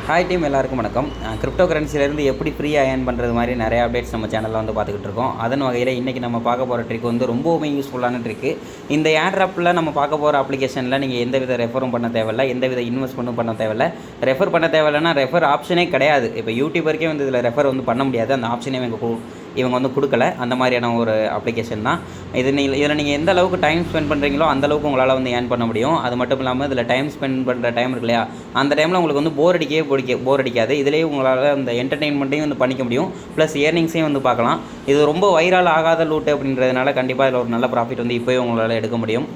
Hi team, எல்லாருக்கும் வணக்கம். Crypto கரன்சிலேருந்து எப்படி ஃப்ரீயாக ஏர்ன் பண்ணுறது மாதிரி நிறைய அப்டேட்ஸ் நம்ம சேனலில் வந்து பார்த்துக்கிட்டு இருக்கோம். அதன் வகையில் இன்றைக்கி நம்ம பார்க்க போகிற ட்ரிக் வந்து ரொம்பவுமே யூஸ்ஃபுல்லான ட்ரிக்கு. இந்த ஏர்ட்ராப்பில் நம்ம பார்க்க போகிற அப்ளிகேஷனில் நீங்கள் எந்த வித ரெஃபரும் பண்ண தேவையில்லை, எந்த வித இன்வெஸ்ட்மெண்ட்டும் பண்ண தேவையில்லை. ரெஃபர் பண்ண தேவையில்லைன்னா ரெஃபர் ஆப்ஷனே கிடையாது. இப்போ யூடியூபருக்கே வந்து இதில் ரெஃபர் வந்து பண்ண முடியாது, அந்த ஆப்ஷனே இவங்க வந்து கொடுக்கல. அந்த மாதிரியான ஒரு அப்ளிகேஷன் தான் இது. இதில் நீங்கள் எந்த அளவுக்கு டைம் ஸ்பெண்ட் பண்ணுறீங்களோ அந்த அளவுக்கு உங்களால் வந்து ஏர்ன் பண்ண முடியும். அது மட்டும் இல்லாமல் இதில் டைம் ஸ்பெண்ட் பண்ணுற டைம் இருக்கு இல்லையா, அந்த டைமில் உங்களுக்கு வந்து போர் அடிக்காது. இதிலேயே உங்களால் அந்த என்டர்டெயின்மெண்ட்டையும் வந்து பண்ணிக்க முடியும், ப்ளஸ் ஏர்னிங்ஸையும் வந்து பார்க்கலாம். இது ரொம்ப வைரல் ஆகாத லூட் அப்படின்றதுனால கண்டிப்பாக இதில் ஒரு நல்ல ப்ராஃபிட் வந்து இப்போயே உங்களால் எடுக்க முடியும்.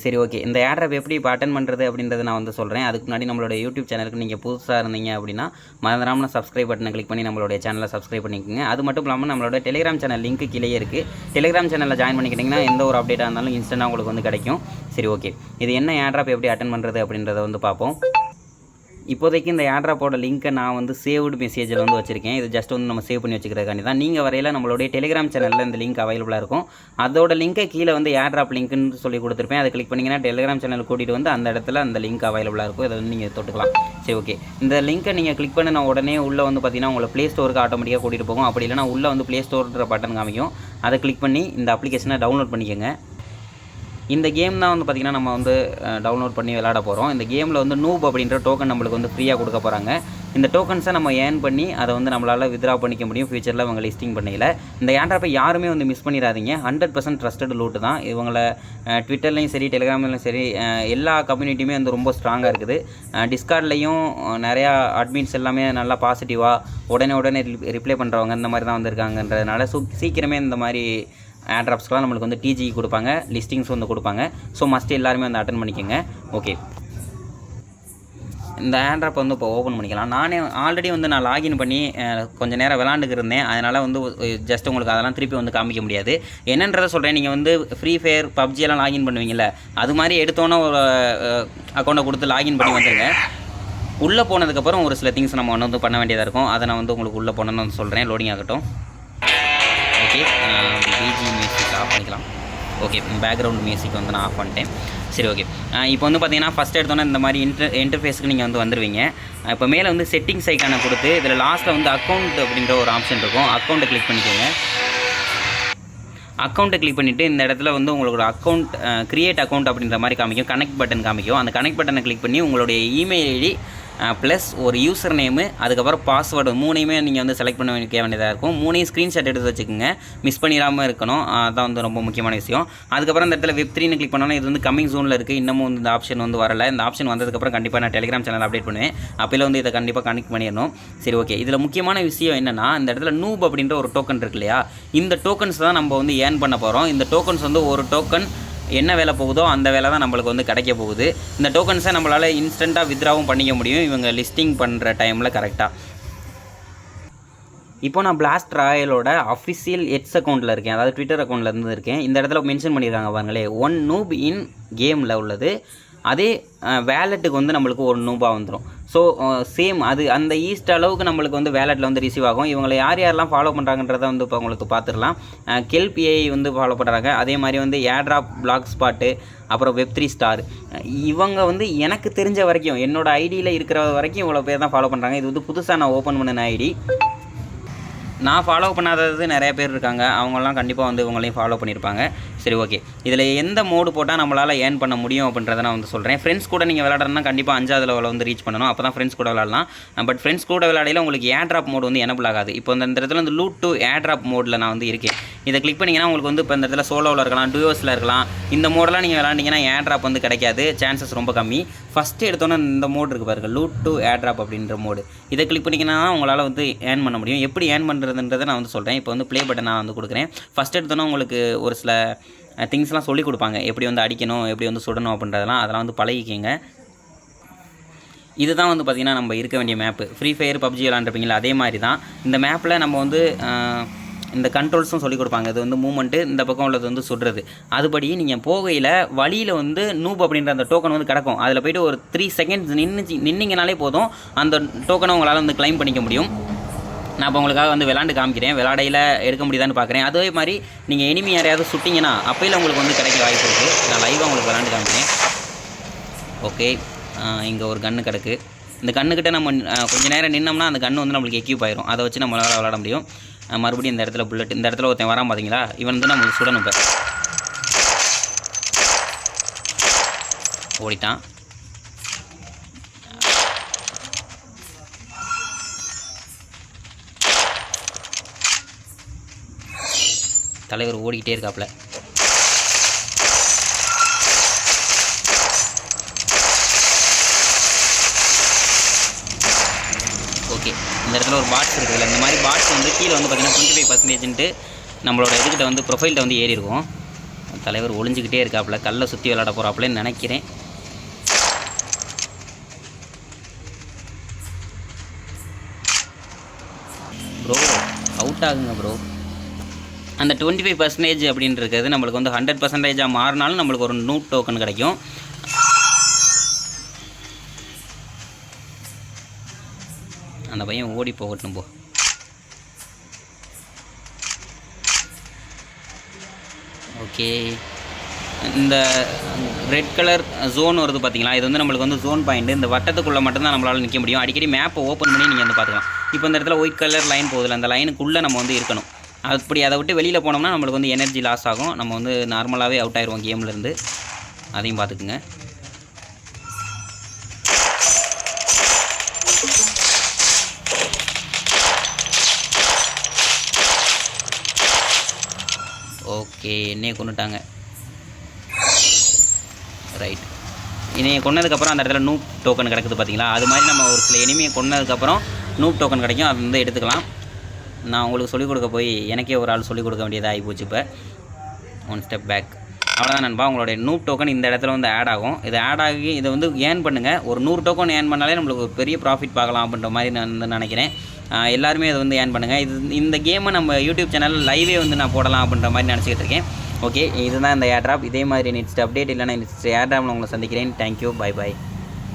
சரி, ஓகே. இந்த ஏர்ட்ராப் எப்படி இப்போ அட்டன் பண்ணுறது அப்படின்றத நான் வந்து சொல்கிறேன். அதுக்கு முன்னாடி நம்மளோட யூடியூப் சேனலுக்கு நீங்கள் புதுசாக இருந்தீங்க அப்படின்னா மறந்துடாமல் சப்ஸ்கிரைப் பட்டனை கிளிக் பண்ணி நம்மளுடைய சேனலை சப்ஸ்கிரைப் பண்ணிக்கோங்க. அது மட்டும் இல்லாமல் நம்மளோட டெலிகிராம் சேனல் லிங்க் கீழே இருக்குது. டெலிகிராம் சேனலில் ஜாயின் பண்ணிக்கிட்டிங்கன்னா எந்த ஒரு அப்டேட்டாக இருந்தாலும் இன்ஸ்டன்ட்டாக உங்களுக்கு வந்து கிடைக்கும். சரி, ஓகே. இது என்ன ஏர்ட்ராப் எப்படி அட்டன் பண்ணுறது அப்படின்றத வந்து பார்ப்போம். இப்போதைக்கு இந்த ஏர்ட்ராப்போட லிங்க்கை நான் வந்து சேவ்டு மெசேஜில் வந்து வச்சுருக்கேன். இது ஜஸ்ட் வந்து நம்ம சேவ் பண்ணி வச்சுக்கிறதுக்காண்டி தான். நீங்கள் வரையில் நம்மளுடைய டெலிகிராம் சேனலில் இந்த லிங்க் அவைலபிளாக இருக்கும். அதோட லிங்கை கீழே வந்து ஏர்ட்ராப் லிங்க்னு சொல்லி கொடுத்துருப்பேன். அதை கிளிக் பண்ணிங்கன்னா டெலிகிராம் சேனல் கூட்டிகிட்டு வந்து அந்த இடத்துல அந்த லிங்க் அவைலபிளாக இருக்கும். இதை வந்து நீங்கள் தொட்டுக்கலாம். சரி, ஓகே. இந்த லிங்க்கை நீங்கள் கிளிக் பண்ணின உடனே உள்ளே வந்து பார்த்தீங்கன்னா உங்களை ப்ளே ஸ்டோருக்கு ஆட்டோமேட்டிக்காக கூட்டிகிட்டு போகும். அப்படி இல்லைனா உள்ளே வந்து ப்ளே ஸ்டோர்ன்ற பட்டன் காமிக்கும். அதை கிளிக் பண்ணி இந்த அப்ளிகேஷனை டவுன்லோட் பண்ணிக்கோங்க. இந்த கேம் தான் வந்து பார்த்திங்கன்னா நம்ம வந்து டவுன்லோட் பண்ணி விளையாட போகிறோம். இந்த கேமில் வந்து NOOB அப்படின்ற டோக்கன் நம்மளுக்கு வந்து ஃப்ரீயாக கொடுக்க போகிறாங்க. இந்த டோக்கன்ஸை நம்ம ஏர்ன் பண்ணி அதை வந்து நம்மளால் வித்ரா பண்ணிக்க முடியும் ஃபியூச்சரில் இவங்க லிஸ்டிங் பண்ணையில். இந்த ஏர்ட்ராப்பை யாருமே வந்து மிஸ் பண்ணிடாதீங்க. 100% ட்ரஸ்டட் லூட்டு தான். இவங்களை ட்விட்டர்லையும் சரி, டெலிகிராம்லையும் சரி, எல்லா கம்யூனிட்டியுமே வந்து ரொம்ப ஸ்ட்ராங்காக இருக்குது. டிஸ்கார்ட்லேயும் நிறையா அட்மின்ஸ் எல்லாமே நல்லா பாசிட்டிவாக உடனே ரிப்ளை பண்ணுறவங்க இந்த மாதிரி தான் வந்திருக்காங்கன்றதுனால சீக்கிரமே இந்த மாதிரி ஏர்ட்ராப்ஸ்க்கெலாம் நம்மளுக்கு வந்து டிஜி கொடுப்பாங்க, லிஸ்டிங்ஸ் வந்து கொடுப்பாங்க. ஸோ மஸ்ட் எல்லாருமே வந்து அட்டன் பண்ணிக்கோங்க. ஓகே, இந்த ஏர்ட்ராப் வந்து இப்போ ஓப்பன் பண்ணிக்கலாம். நானே ஆல்ரெடி வந்து நான் லாகின் பண்ணி கொஞ்சம் நேரம் விளாண்டுக்கிருந்தேன். அதனால் வந்து ஜஸ்ட் உங்களுக்கு அதெல்லாம் திருப்பி வந்து காமிக்க முடியாது. என்னன்றதை சொல்கிறேன். நீங்கள் வந்து ஃப்ரீ ஃபயர், பப்ஜி எல்லாம் லாகின் பண்ணுவீங்கள்ல, அது மாதிரி எடுத்தோன்னே ஒரு அக்கௌண்ட்டை கொடுத்து லாகின் பண்ணி வந்துடுங்க. உள்ளே போனதுக்கப்புறம் ஒரு சில திங்ஸ் நம்ம வந்து பண்ண வேண்டியதாக இருக்கும். அதை நான் வந்து உங்களுக்கு உள்ளே போனோன்னு வந்து சொல்கிறேன். லோடிங் ஆகட்டும். ஓகே, பிஜி மியூசிக் ஆஃப் பண்ணிக்கலாம். ஓகே, பேக்ரவுண்ட் மியூசிக் வந்து நான் ஆஃப் பண்ணிட்டேன். சரி, ஓகே. இப்போ வந்து பார்த்தீங்கன்னா ஃபஸ்ட் எடுத்தோன்னே இந்த மாதிரி இன்டர்ஃபேஸுக்கு நீங்கள் வந்து வந்துடுவீங்க. இப்போ மேலே வந்து செட்டிங்ஸ் ஐக்கானை கொடுத்து இதில் லாஸ்ட்டில் வந்து அக்கௌண்ட் அப்படின்ற ஒரு ஆப்ஷன் இருக்கும். அக்கௌண்ட்டை கிளிக் பண்ணிக்கோங்க. அக்கௌண்ட்டை கிளிக் பண்ணிவிட்டு இந்த இடத்துல வந்து உங்களோட அக்கௌண்ட் க்ரியேட் அக்கௌண்ட் அப்படின்ற மாதிரி காமிக்கும். கனெக்ட் பட்டன் காமிக்கும். அந்த கனெக்ட் பட்டனை கிளிக் பண்ணி உங்களுடைய இமெயில் ஐடி ப்ளஸ் ஒரு யூசர் நேமு, அதுக்கப்புறம் பாஸ்வேர்டு மூணையுமே நீங்கள் வந்து செலக்ட் பண்ண வேண்டியதாக இருக்கும். மூணையும் ஸ்க்ரீன்ஷாட் எடுத்து வச்சுக்கோங்க. மிஸ் பண்ணிடாமல் இருக்கணும். அதுதான் வந்து ரொம்ப முக்கியமான விஷயம். அதுக்கப்புறம் இந்த இடத்துல Web3 கிளிக் பண்ணோன்னா இது வந்து கம்மிங் ஜோனில் இருக்குது. இன்னமும் வந்து இந்த ஆப்ஷன் வந்து வரலை. இந்த ஆப்ஷன் வந்ததுக்கப்புறம் கண்டிப்பாக நான் டெலிகிராம் சேனல் அப்டேட் பண்ணுவேன். அப்போல வந்து இதை கண்டிப்பாக கனெக்ட் பண்ணிடணும். சரி, ஓகே. இதில் முக்கியமான விஷயம் என்னென்னா, இந்த இடத்துல NOOB அப்படின்ற ஒரு டோக்கன் இருக்கு இல்லையா, இந்த டோக்கன்ஸ் தான் நம்ம வந்து ஏர்ன் பண்ண போகிறோம். இந்த டோக்கன்ஸ் வந்து ஒரு டோக்கன் என்ன வேலை போகுதோ அந்த வேலை தான் நம்மளுக்கு வந்து கிடைக்க போகுது. இந்த டோக்கன்ஸை நம்மளால் இன்ஸ்டண்ட்டாக வித்ராவும் பண்ணிக்க முடியும் இவங்க லிஸ்டிங் பண்ணுற டைமில் கரெக்டாக. இப்போ நான் பிளாஸ்ட் ராயலோட அஃபிஷியல் எக்ஸ் அக்கௌண்ட்டில் இருக்கேன், அதாவது ட்விட்டர் அக்கௌண்ட்டில் இருந்து இருக்கேன். இந்த இடத்துல மென்ஷன் பண்ணியிருக்காங்க பாருங்களே, 1 NOOB இன் கேமில் உள்ளது. அதே வேலெட்டுக்கு வந்து நம்மளுக்கு ஒரு நூபாக வந்துடும். ஸோ சேம் அது அந்த ஈஸ்ட் அளவுக்கு நம்மளுக்கு வந்து வேலெட்டில் வந்து ரிசீவ் ஆகும். இவங்களை யாரெல்லாம் ஃபாலோ பண்ணுறாங்கன்றதை வந்து இப்போ உங்களுக்கு பார்த்துடலாம். கெல்பிஐ வந்து ஃபாலோ பண்ணுறாங்க. அதே மாதிரி வந்து ஏர்ட்ராப், பிளாக் ஸ்பாட்டு, அப்புறம் Web3 ஸ்டார். இவங்க வந்து எனக்கு தெரிஞ்ச வரைக்கும் என்னோடய ஐடியில் இருக்கிற வரைக்கும் இவ்வளோ பேர் தான் ஃபாலோ பண்ணுறாங்க. இது வந்து புதுசாக நான் ஓப்பன் பண்ணின ஐடி. நான் ஃபாலோ பண்ணாதது நிறைய பேர் இருக்காங்க. அவங்களாம் கண்டிப்பாக வந்து இவங்களையும் ஃபாலோ பண்ணியிருப்பாங்க. சரி, ஓகே. இதில் எந்த மோடு போட்டால் நம்மளால் ஏர்ன் பண்ண முடியும் அப்படின்றத நான் வந்து சொல்கிறேன். ஃப்ரெண்ட்ஸ் கூட நீங்கள் விளையாடுறதுனா கண்டிப்பாக 5வது லெவலில் வந்து ரீச் பண்ணணும். அப்போ தான் ஃப்ரெண்ட்ஸ் கூட விளையாடலாம். பட் ஃப்ரெண்ட்ஸ் கூட விளையாடையில் உங்களுக்கு ஏர்ட்ராப் மோடு வந்து எனபிள் ஆகாது. இப்போ இந்த இடத்துல வந்து லூட் டு ஏர்ட்ராப் மோடில் நான் வந்து இருக்கேன். இதை கிளிக் பண்ணிங்கன்னா உங்களுக்கு வந்து இப்போ இந்த இடத்துல சோலோவில் இருக்கலாம், டுயோஸில் இருக்கலாம். இந்த மோடெல்லாம் நீங்கள் விளையாண்டிங்கன்னா ஏர்ட்ராப் வந்து கிடைக்காது, சான்சஸ் ரொம்ப கம்மி. ஃபஸ்ட்டு எடுத்தோன்னே இந்த மோடு இருக்குது பாருங்கள், லூட் டு ஏர்ட்ராப் அப்படின்ற மோடு. இதை கிளிக் பண்ணிங்கன்னா உங்களால் வந்து ஏர்ன் பண்ண முடியும். எப்படி ஏர்ன் பண்ணுறதுன்றதை நான் வந்து சொல்கிறேன். இப்போ வந்து ப்ளே பட்டன் நான் வந்து கொடுக்குறேன். ஃபஸ்ட் எடுத்தோன்னே உங்களுக்கு ஒரு சில திங்ஸ்லாம் சொல்லிக் கொடுப்பாங்க, எப்படி வந்து அடிக்கணும், எப்படி வந்து சுடணும் அப்படின்றதெல்லாம். அதெல்லாம் வந்து பழகிக்கிங்க. இதுதான் வந்து பார்த்திங்கன்னா நம்ம இருக்க வேண்டிய மேப்பு. ஃப்ரீ ஃபயர், பப்ஜி விளாண்டுருப்பீங்களா, அதே மாதிரி தான் இந்த மேப்பில் நம்ம வந்து இந்த கண்ட்ரோல்ஸும் சொல்லிக் கொடுப்பாங்க. இது வந்து மூமெண்ட்டு, இந்த பக்கம் உள்ளது வந்து சுடுறது. அதுபடி நீங்கள் போகையில் வழியில் வந்து NOOB அப்படின்ற அந்த டோக்கன் வந்து கிடக்கும். அதில் போய்ட்டு ஒரு 3 செகண்ட்ஸ் நின்னீங்கனாலே போதும், அந்த டோக்கனை உங்களால் வந்து கிளைம் பண்ணிக்க முடியும். நான் இப்போ உங்களுக்காக வந்து விளாண்டு காமிக்கிறேன். விளாடையில் எடுக்க முடியுதான்னு பார்க்குறேன். அதே மாதிரி நீங்கள் எனிமி யாரையாவது சுட்டிங்கன்னா அப்போயில் உங்களுக்கு வந்து கிடைக்க வாய்ப்பு இருக்குது. நான் லைவாக உங்களுக்கு விளாண்டு காமிக்கிறேன். ஓகே, இங்கே ஒரு கன்று கிடக்கு. இந்த கண்ணுக்கிட்ட நம்ம கொஞ்சம் நேரம் நின்னோம்னா அந்த கன்று வந்து நம்மளுக்கு எக்யூப் ஆயிரும். அதை வச்சு நம்மளால் விளாட முடியும். மறுபடியும் இந்த இடத்துல புல்லட், இந்த இடத்துல ஒருத்தன் வரான் பார்த்தீங்களா, இவன் வந்து நம்ம சுடணும். இப்போ ஓடிட்டான். தலைவர் ஓடிக்கிட்டே இருக்காப்புல. ஓகே, இந்த இடத்துல ஒரு பாட்ஸ் இருக்குதுல்ல, இந்த மாதிரி பாட்ஸ் வந்து கீழே வந்து பார்த்திங்கன்னா 25% நம்மளோட இதுக்கிட்ட வந்து ப்ரொஃபைல்கிட்ட வந்து ஏறி இருக்கும். தலைவர் ஒளிஞ்சிக்கிட்டே இருக்காப்புல, கல்லை சுற்றி விளாட போகிறாப்புலன்னு நினைக்கிறேன். ப்ரோ அவுட் ஆகுங்க ப்ரோ. அந்த 25% அப்படின்றது நம்மளுக்கு வந்து 100% மாறினாலும் நம்மளுக்கு ஒரு நூப் டோக்கன் கிடைக்கும். அந்த பையன் ஓடி போகட்டும் போ. ஓகே, இந்த ரெட் கலர் ஜோன் வருது பார்த்தீங்களா, இது வந்து நம்மளுக்கு வந்து ஜோன் பாயிண்ட். இந்த வட்டத்துக்குள்ளே மட்டும்தான் நம்மளால் நிற்க முடியும். அடிக்கடி மேப்பை ஓப்பன் பண்ணி நீங்கள் வந்து பார்த்துக்கலாம். இப்போ இந்த இடத்துல ஒயிட் கலர் லைன் போகுதில்ல, அந்த லைனுக்குள்ளே நம்ம வந்து இருக்கணும். அப்படி அதை விட்டு வெளியில் போனோம்னா நம்மளுக்கு வந்து எனர்ஜி லாஸ் ஆகும். நம்ம வந்து நார்மலாகவே அவுட் ஆயிடுவோம் கேம்லேருந்து. அதையும் பார்த்துக்குங்க. ஓகே, என்னையை கொண்டுட்டாங்க. ரைட், என்னையை கொன்னதுக்கப்புறம் அந்த இடத்துல நூப் டோக்கன் கிடக்குது பார்த்தீங்களா, அது மாதிரி நம்ம ஒரு சில எனிமையை கொன்னதுக்கப்புறம் நூப் டோக்கன் கிடைக்கும். அது வந்து எடுத்துக்கலாம். நான் உங்களுக்கு சொல்லிக் கொடுக்க போய் எனக்கே ஒரு ஆள் சொல்லிக் கொடுக்க வேண்டியதாக ஆகிப்போச்சு. இப்போ ஒன் ஸ்டெப் பேக். அவ்வளோதான் நண்பா, உங்களுடைய நூப் டோக்கன் இந்த இடத்துல வந்து ஆட் ஆகும். இது ஆட் ஆகி இதை வந்து ஏர்ன் பண்ணுங்கள். ஒரு 100 டோக்கன் ஏர்ன் பண்ணாலே நம்மளுக்கு ஒரு பெரிய ப்ராஃபிட் பார்க்கலாம் அப்படின்ற மாதிரி நான் வந்து நினைக்கிறேன். எல்லாருமே இதை வந்து ஏர்ன் பண்ணுங்கள். இந்த கேமை நம்ம யூடியூப் சேனலில் லைவே வந்து நான் போடலாம் அப்படின்ற மாதிரி நினச்சிக்கிட்டு இருக்கேன். ஓகே, இதுதான் இந்த ஏர்ட்ராப். இதே மாதிரி நெக்ஸ்ட் அப்டேட் இல்லைனா நெக்ஸ்ட் ஏர்ட்ராப்பில் உங்களை சந்திக்கிறேன். Thank you, bye bye.